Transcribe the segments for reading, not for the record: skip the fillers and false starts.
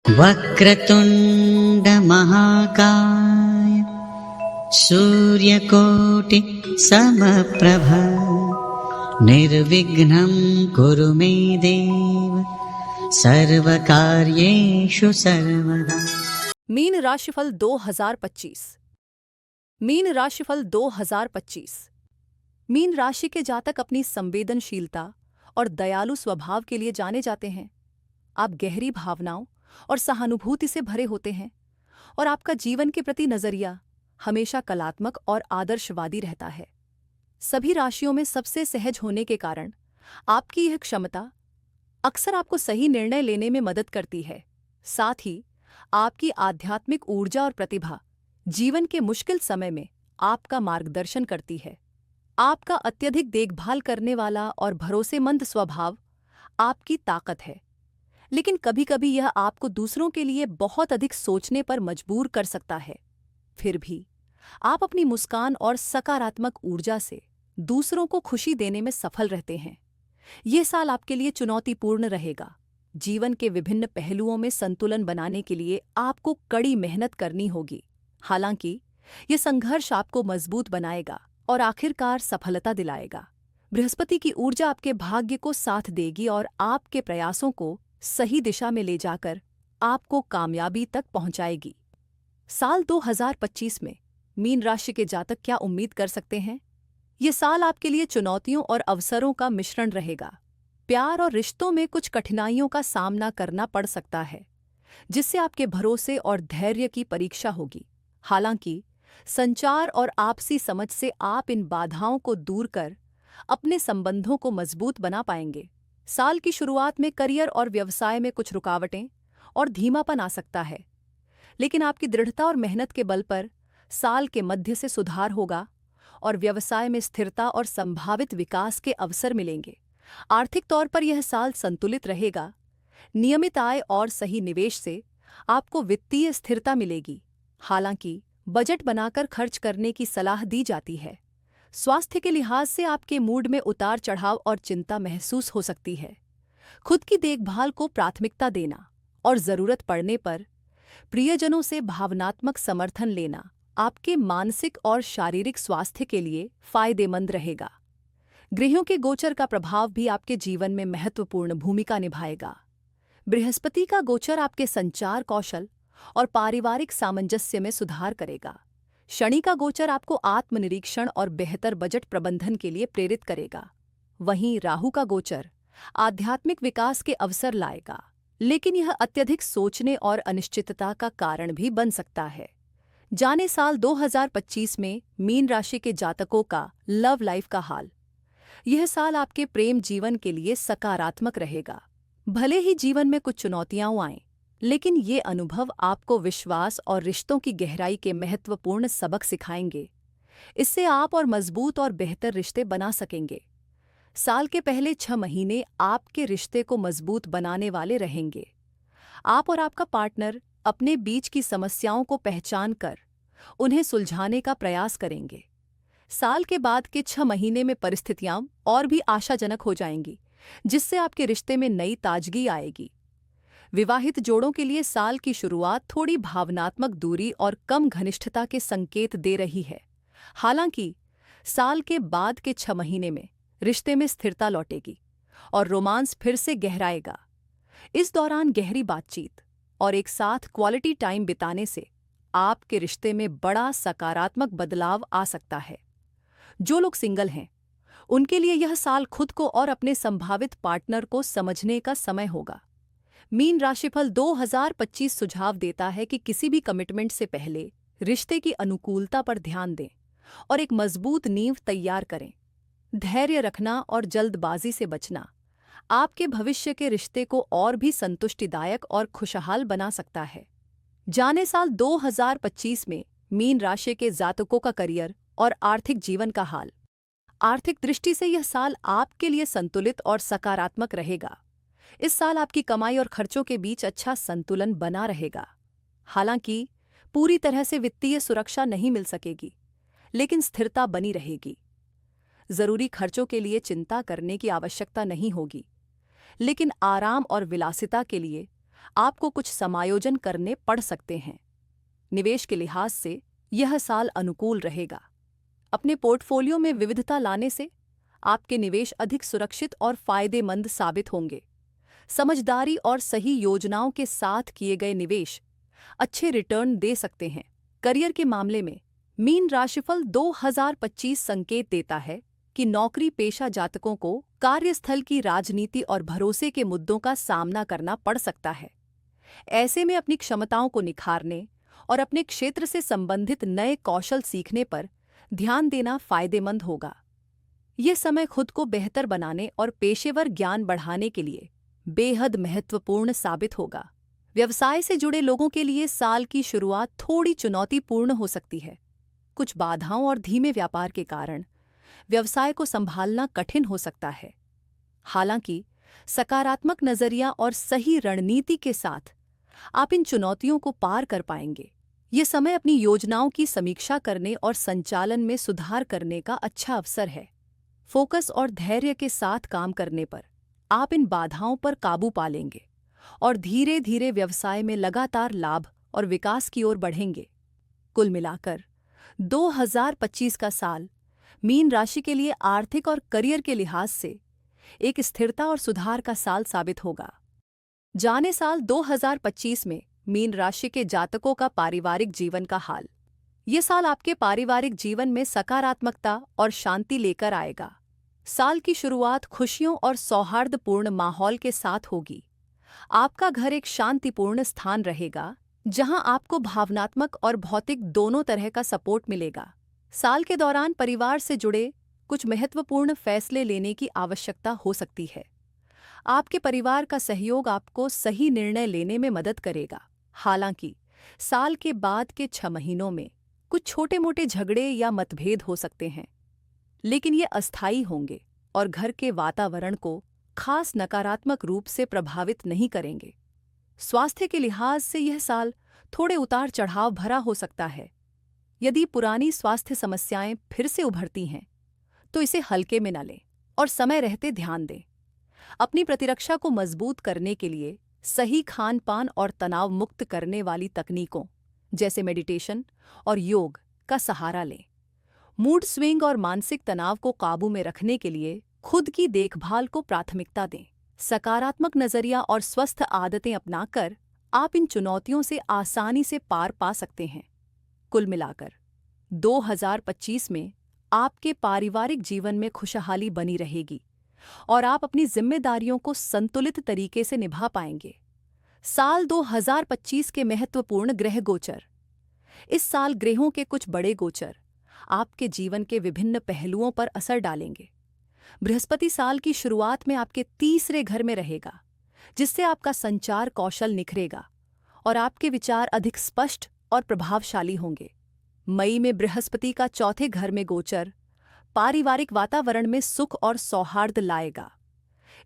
वक्रतुण्ड महाकाय सूर्यकोटि समप्रभ निर्विघ्नं कुरु मे देव सर्वकार्येषु सर्वदा। मीन राशिफल 2025। मीन राशिफल 2025। मीन राशि के जातक अपनी संवेदनशीलता और दयालु स्वभाव के लिए जाने जाते हैं। आप गहरी भावनाओं और सहानुभूति से भरे होते हैं और आपका जीवन के प्रति नजरिया हमेशा कलात्मक और आदर्शवादी रहता है। सभी राशियों में सबसे सहज होने के कारण आपकी यह क्षमता अक्सर आपको सही निर्णय लेने में मदद करती है। साथ ही आपकी आध्यात्मिक ऊर्जा और प्रतिभा जीवन के मुश्किल समय में आपका मार्गदर्शन करती है। आपका अत्यधिक देखभाल करने वाला और भरोसेमंद स्वभाव आपकी ताकत है, लेकिन कभी-कभी यह आपको दूसरों के लिए बहुत अधिक सोचने पर मजबूर कर सकता है। फिर भी आप अपनी मुस्कान और सकारात्मक ऊर्जा से दूसरों को खुशी देने में सफल रहते हैं। ये साल आपके लिए चुनौतीपूर्ण रहेगा। जीवन के विभिन्न पहलुओं में संतुलन बनाने के लिए आपको कड़ी मेहनत करनी होगी। हालांकि ये संघर्ष आपको मजबूत बनाएगा और आखिरकार सफलता दिलाएगा। बृहस्पति की ऊर्जा आपके भाग्य को साथ देगी और आपके प्रयासों को सही दिशा में ले जाकर आपको कामयाबी तक पहुंचाएगी। साल 2025 में मीन राशि के जातक क्या उम्मीद कर सकते हैं? ये साल आपके लिए चुनौतियों और अवसरों का मिश्रण रहेगा। प्यार और रिश्तों में कुछ कठिनाइयों का सामना करना पड़ सकता है, जिससे आपके भरोसे और धैर्य की परीक्षा होगी। हालांकि संचार और आपसी समझ से आप इन बाधाओं को दूर कर अपने संबंधों को मजबूत बना पाएंगे। साल की शुरुआत में करियर और व्यवसाय में कुछ रुकावटें और धीमापन आ सकता है, लेकिन आपकी दृढ़ता और मेहनत के बल पर साल के मध्य से सुधार होगा और व्यवसाय में स्थिरता और संभावित विकास के अवसर मिलेंगे। आर्थिक तौर पर यह साल संतुलित रहेगा। नियमित आय और सही निवेश से आपको वित्तीय स्थिरता मिलेगी। हालांकि बजट बनाकर खर्च करने की सलाह दी जाती है। स्वास्थ्य के लिहाज से आपके मूड में उतार चढ़ाव और चिंता महसूस हो सकती है। खुद की देखभाल को प्राथमिकता देना और जरूरत पड़ने पर प्रियजनों से भावनात्मक समर्थन लेना आपके मानसिक और शारीरिक स्वास्थ्य के लिए फायदेमंद रहेगा। ग्रहों के गोचर का प्रभाव भी आपके जीवन में महत्वपूर्ण भूमिका निभाएगा। बृहस्पति का गोचर आपके संचार कौशल और पारिवारिक सामंजस्य में सुधार करेगा। शनि का गोचर आपको आत्मनिरीक्षण और बेहतर बजट प्रबंधन के लिए प्रेरित करेगा। वहीं राहु का गोचर आध्यात्मिक विकास के अवसर लाएगा, लेकिन यह अत्यधिक सोचने और अनिश्चितता का कारण भी बन सकता है। जाने साल 2025 में मीन राशि के जातकों का लव लाइफ का हाल। यह साल आपके प्रेम जीवन के लिए सकारात्मक रहेगा। भले ही जीवन में कुछ चुनौतियां आएं, लेकिन ये अनुभव आपको विश्वास और रिश्तों की गहराई के महत्वपूर्ण सबक सिखाएंगे। इससे आप और मजबूत और बेहतर रिश्ते बना सकेंगे। साल के पहले 6 महीने आपके रिश्ते को मजबूत बनाने वाले रहेंगे। आप और आपका पार्टनर अपने बीच की समस्याओं को पहचान कर उन्हें सुलझाने का प्रयास करेंगे। साल के बाद के 6 महीने में परिस्थितियां और भी आशाजनक हो जाएंगी, जिससे आपके रिश्ते में नई ताजगी आएगी। विवाहित जोड़ों के लिए साल की शुरुआत थोड़ी भावनात्मक दूरी और कम घनिष्ठता के संकेत दे रही है। हालांकि साल के बाद के 6 महीने में रिश्ते में स्थिरता लौटेगी और रोमांस फिर से गहराएगा। इस दौरान गहरी बातचीत और एक साथ क्वालिटी टाइम बिताने से आपके रिश्ते में बड़ा सकारात्मक बदलाव आ सकता है। जो लोग सिंगल हैं, उनके लिए यह साल खुद को और अपने संभावित पार्टनर को समझने का समय होगा। मीन राशिफल 2025 सुझाव देता है कि किसी भी कमिटमेंट से पहले रिश्ते की अनुकूलता पर ध्यान दें और एक मजबूत नींव तैयार करें। धैर्य रखना और जल्दबाजी से बचना आपके भविष्य के रिश्ते को और भी संतुष्टिदायक और खुशहाल बना सकता है। जाने साल 2025 में मीन राशि के जातकों का करियर और आर्थिक जीवन का हाल। आर्थिक दृष्टि से यह साल आपके लिए संतुलित और सकारात्मक रहेगा। इस साल आपकी कमाई और खर्चों के बीच अच्छा संतुलन बना रहेगा। हालांकि पूरी तरह से वित्तीय सुरक्षा नहीं मिल सकेगी, लेकिन स्थिरता बनी रहेगी। जरूरी खर्चों के लिए चिंता करने की आवश्यकता नहीं होगी, लेकिन आराम और विलासिता के लिए आपको कुछ समायोजन करने पड़ सकते हैं। निवेश के लिहाज से यह साल अनुकूल रहेगा। अपने पोर्टफोलियो में विविधता लाने से आपके निवेश अधिक सुरक्षित और फायदेमंद साबित होंगे। समझदारी और सही योजनाओं के साथ किए गए निवेश अच्छे रिटर्न दे सकते हैं। करियर के मामले में मीन राशिफल 2025 संकेत देता है कि नौकरी पेशा जातकों को कार्यस्थल की राजनीति और भरोसे के मुद्दों का सामना करना पड़ सकता है। ऐसे में अपनी क्षमताओं को निखारने और अपने क्षेत्र से संबंधित नए कौशल सीखने पर ध्यान देना फायदेमंद होगा। ये समय खुद को बेहतर बनाने और पेशेवर ज्ञान बढ़ाने के लिए बेहद महत्वपूर्ण साबित होगा। व्यवसाय से जुड़े लोगों के लिए साल की शुरुआत थोड़ी चुनौतीपूर्ण हो सकती है। कुछ बाधाओं और धीमे व्यापार के कारण व्यवसाय को संभालना कठिन हो सकता है। हालांकि सकारात्मक नजरिया और सही रणनीति के साथ आप इन चुनौतियों को पार कर पाएंगे। ये समय अपनी योजनाओं की समीक्षा करने और संचालन में सुधार करने का अच्छा अवसर है। फोकस और धैर्य के साथ काम करने पर आप इन बाधाओं पर काबू पा लेंगे और धीरे धीरे व्यवसाय में लगातार लाभ और विकास की ओर बढ़ेंगे। कुल मिलाकर 2025 का साल मीन राशि के लिए आर्थिक और करियर के लिहाज से एक स्थिरता और सुधार का साल साबित होगा। जाने साल 2025 में मीन राशि के जातकों का पारिवारिक जीवन का हाल। ये साल आपके पारिवारिक जीवन में सकारात्मकता और शांति लेकर आएगा। साल की शुरुआत खुशियों और सौहार्दपूर्ण माहौल के साथ होगी। आपका घर एक शांतिपूर्ण स्थान रहेगा जहां आपको भावनात्मक और भौतिक दोनों तरह का सपोर्ट मिलेगा। साल के दौरान परिवार से जुड़े कुछ महत्वपूर्ण फैसले लेने की आवश्यकता हो सकती है। आपके परिवार का सहयोग आपको सही निर्णय लेने में मदद करेगा। हालांकि साल के बाद के 6 महीनों में कुछ छोटे-मोटे झगड़े या मतभेद हो सकते हैं, लेकिन ये अस्थायी होंगे और घर के वातावरण को खास नकारात्मक रूप से प्रभावित नहीं करेंगे। स्वास्थ्य के लिहाज से यह साल थोड़े उतार चढ़ाव भरा हो सकता है। यदि पुरानी स्वास्थ्य समस्याएं फिर से उभरती हैं, तो इसे हल्के में न लें और समय रहते ध्यान दें। अपनी प्रतिरक्षा को मजबूत करने के लिए सही खान पान और तनाव मुक्त करने वाली तकनीकों जैसे मेडिटेशन और योग का सहारा लें। मूड स्विंग और मानसिक तनाव को काबू में रखने के लिए खुद की देखभाल को प्राथमिकता दें। सकारात्मक नजरिया और स्वस्थ आदतें अपनाकर आप इन चुनौतियों से आसानी से पार पा सकते हैं। कुल मिलाकर 2025 में आपके पारिवारिक जीवन में खुशहाली बनी रहेगी और आप अपनी जिम्मेदारियों को संतुलित तरीके से निभा पाएंगे। साल 2025 के महत्वपूर्ण ग्रह गोचर। इस साल ग्रहों के कुछ बड़े गोचर आपके जीवन के विभिन्न पहलुओं पर असर डालेंगे। बृहस्पति साल की शुरुआत में आपके तीसरे घर में रहेगा, जिससे आपका संचार कौशल निखरेगा और आपके विचार अधिक स्पष्ट और प्रभावशाली होंगे। मई में बृहस्पति का चौथे घर में गोचर पारिवारिक वातावरण में सुख और सौहार्द लाएगा।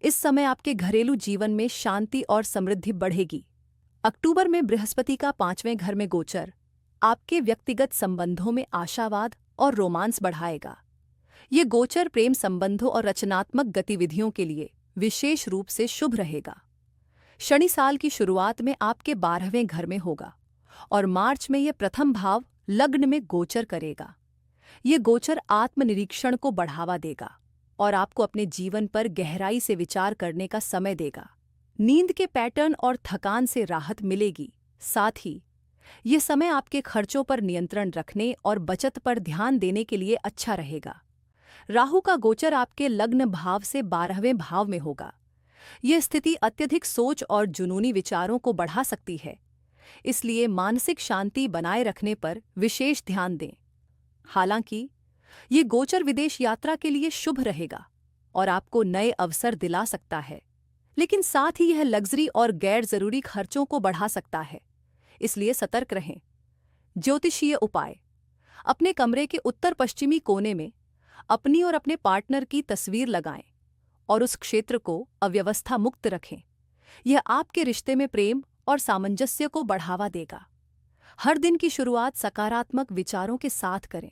इस समय आपके घरेलू जीवन में शांति और समृद्धि बढ़ेगी। अक्टूबर में बृहस्पति का 5वें घर में गोचर आपके व्यक्तिगत संबंधों में आशावाद और रोमांस बढ़ाएगा। ये गोचर प्रेम संबंधों और रचनात्मक गतिविधियों के लिए विशेष रूप से शुभ रहेगा। शनि साल की शुरुआत में आपके 12वें घर में होगा और मार्च में यह प्रथम भाव लग्न में गोचर करेगा। ये गोचर आत्मनिरीक्षण को बढ़ावा देगा और आपको अपने जीवन पर गहराई से विचार करने का समय देगा। नींद के पैटर्न और थकान से राहत मिलेगी। साथ ही ये समय आपके खर्चों पर नियंत्रण रखने और बचत पर ध्यान देने के लिए अच्छा रहेगा। राहु का गोचर आपके लग्न भाव से 12वें भाव में होगा। यह स्थिति अत्यधिक सोच और जुनूनी विचारों को बढ़ा सकती है, इसलिए मानसिक शांति बनाए रखने पर विशेष ध्यान दें। हालांकि ये गोचर विदेश यात्रा के लिए शुभ रहेगा और आपको नए अवसर दिला सकता है, लेकिन साथ ही यह लग्जरी और गैर जरूरी खर्चों को बढ़ा सकता है, इसलिए सतर्क रहें। ज्योतिषीय उपाय। अपने कमरे के उत्तर पश्चिमी कोने में अपनी और अपने पार्टनर की तस्वीर लगाएं और उस क्षेत्र को अव्यवस्था मुक्त रखें। यह आपके रिश्ते में प्रेम और सामंजस्य को बढ़ावा देगा। हर दिन की शुरुआत सकारात्मक विचारों के साथ करें।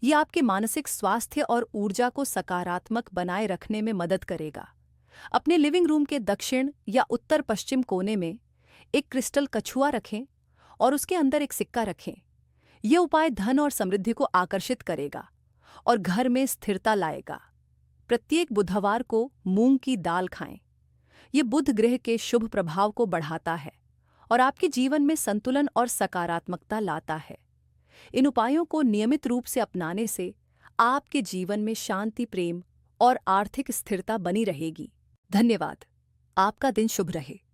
यह आपके मानसिक स्वास्थ्य और ऊर्जा को सकारात्मक बनाए रखने में मदद करेगा। अपने लिविंग रूम के दक्षिण या उत्तर पश्चिम कोने में एक क्रिस्टल कछुआ रखें और उसके अंदर एक सिक्का रखें। यह उपाय धन और समृद्धि को आकर्षित करेगा और घर में स्थिरता लाएगा। प्रत्येक बुधवार को मूंग की दाल खाएं। यह बुध ग्रह के शुभ प्रभाव को बढ़ाता है और आपके जीवन में संतुलन और सकारात्मकता लाता है। इन उपायों को नियमित रूप से अपनाने से आपके जीवन में शांति, प्रेम और आर्थिक स्थिरता बनी रहेगी। धन्यवाद। आपका दिन शुभ रहे।